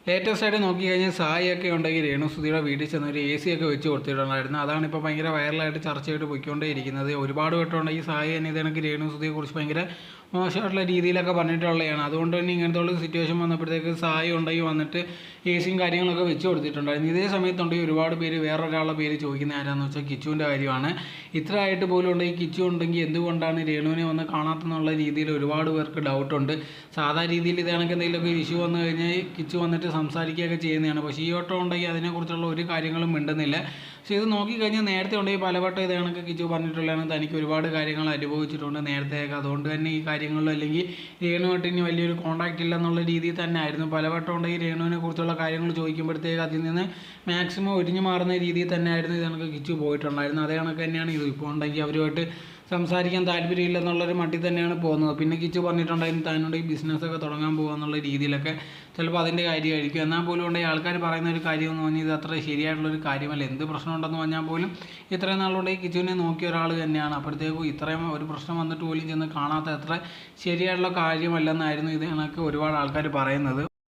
Latest ആയിട്ട് നോക്കിക്കഴിഞ്ഞാൽ സായിയൊക്കെ ഉണ്ടെങ്കിൽ രേണുസുധിയുടെ വീട്ടിൽ ചെന്ന് ഒരു AC ഒക്കെ വെച്ച് കൊടുത്തിട്ടുണ്ടായിരുന്നു. അതാണ് ഇപ്പോൾ ഭയങ്കര വൈറലായിട്ട് ചർച്ചയായിട്ട് പോയിക്കൊണ്ടേയിരിക്കുന്നത്. ഒരുപാട് വട്ടമുണ്ട് ഈ സായി തന്നെ ഇതെനിക്ക് രേണുസുധിയെക്കുറിച്ച് ഭയങ്കര മോശമായിട്ടുള്ള രീതിയിലൊക്കെ പറഞ്ഞിട്ടുള്ളതാണ്. അതുകൊണ്ട് തന്നെ ഇങ്ങനത്തെ ഉള്ള സിറ്റുവേഷൻ വന്നപ്പോഴത്തേക്ക് സായി ഉണ്ടെങ്കിൽ വന്നിട്ട് AC കാര്യങ്ങളൊക്കെ വെച്ച് കൊടുത്തിട്ടുണ്ടായിരുന്നു. ഇതേ സമയത്തുണ്ടെങ്കിൽ ഒരുപാട് പേര് വേറൊരാളുടെ പേര് ചോദിക്കുന്ന ആരാന്ന് വെച്ചാൽ കിച്ചുവിൻ്റെ കാര്യമാണ്. ഇത്ര ആയിട്ട് പോലും ഉണ്ടെങ്കിൽ കിച്ചു ഉണ്ടെങ്കിൽ എന്തുകൊണ്ടാണ് രേണുവിനെ വന്ന് കാണാത്തെന്നുള്ള രീതിയിൽ ഒരുപാട് പേർക്ക് ഡൗട്ടുണ്ട്. സാധാ രീതിയിൽ ഇതാണെങ്കിൽ എന്തെങ്കിലുമൊക്കെ ഇഷ്യൂ വന്നു കഴിഞ്ഞാൽ കിച്ചു വന്നിട്ട് സംസാരിക്കുകയൊക്കെ ചെയ്യുന്നതാണ്. പക്ഷേ ഈ വട്ടം ഉണ്ടെങ്കിൽ അതിനെക്കുറിച്ചുള്ള ഒരു കാര്യങ്ങളും മിണ്ടുന്നില്ല. പക്ഷേ ഇത് നോക്കിക്കഴിഞ്ഞാൽ നേരത്തെ ഉണ്ടെങ്കിൽ പലവട്ടം ഇത് കണക്ക് കിച്ചു പറഞ്ഞിട്ടുള്ളതാണ് തനിക്ക് ഒരുപാട് കാര്യങ്ങൾ അനുഭവിച്ചിട്ടുണ്ട് നേരത്തെയൊക്കെ. അതുകൊണ്ട് തന്നെ ഈ കാര്യങ്ങളിലും അല്ലെങ്കിൽ രേണുവായിട്ട് ഇനി വലിയൊരു കോൺടാക്റ്റ് ഇല്ലെന്നുള്ള രീതിയിൽ തന്നെ ആയിരുന്നു. പലവട്ടം ഉണ്ടെങ്കിൽ രേണുവിനെ കുറിച്ചുള്ള കാര്യങ്ങൾ ചോദിക്കുമ്പോഴത്തേക്ക് അതിൽ നിന്ന് മാക്സിമം ഒഴിഞ്ഞു മാറുന്ന രീതിയിൽ തന്നെ ആയിരുന്നു ഇത് കണക്ക് കിച്ചു പോയിട്ടുണ്ടായിരുന്നു. അതേ കണക്ക് തന്നെയാണ് ഇത്. ഇപ്പോൾ ഉണ്ടെങ്കിൽ അവരുമായിട്ട് സംസാരിക്കാൻ താല്പര്യമില്ലെന്നുള്ളൊരു മട്ടിൽ തന്നെയാണ് പോകുന്നത്. പിന്നെ കിച്ചു പറഞ്ഞിട്ടുണ്ടായിരുന്നു താനോട് ഈ ബിസിനസ്സൊക്കെ തുടങ്ങാൻ പോകുക രീതിയിലൊക്കെ. ചിലപ്പോൾ അതിൻ്റെ കാര്യമായിരിക്കും. എന്നാൽ പോലും ഉണ്ടെങ്കിൽ ആൾക്കാർ പറയുന്ന ഒരു കാര്യം എന്ന് പറഞ്ഞാൽ ഇത് അത്ര ശരിയായിട്ടുള്ളൊരു കാര്യമല്ല. എന്ത് പ്രശ്നം ഉണ്ടെന്ന് പറഞ്ഞാൽ പോലും ഇത്രയും നാളുണ്ടെങ്കിൽ കിച്ചുവിനെ നോക്കിയ ഒരാൾ തന്നെയാണ്. അപ്പോഴത്തേക്കും ഇത്രയും ഒരു പ്രശ്നം വന്നിട്ട് പോലും ചെന്ന് കാണാത്ത അത്ര ശരിയായിട്ടുള്ള കാര്യമല്ലെന്നായിരുന്നു ഇത് കണക്ക് ഒരുപാട് ആൾക്കാർ പറയുന്നത്.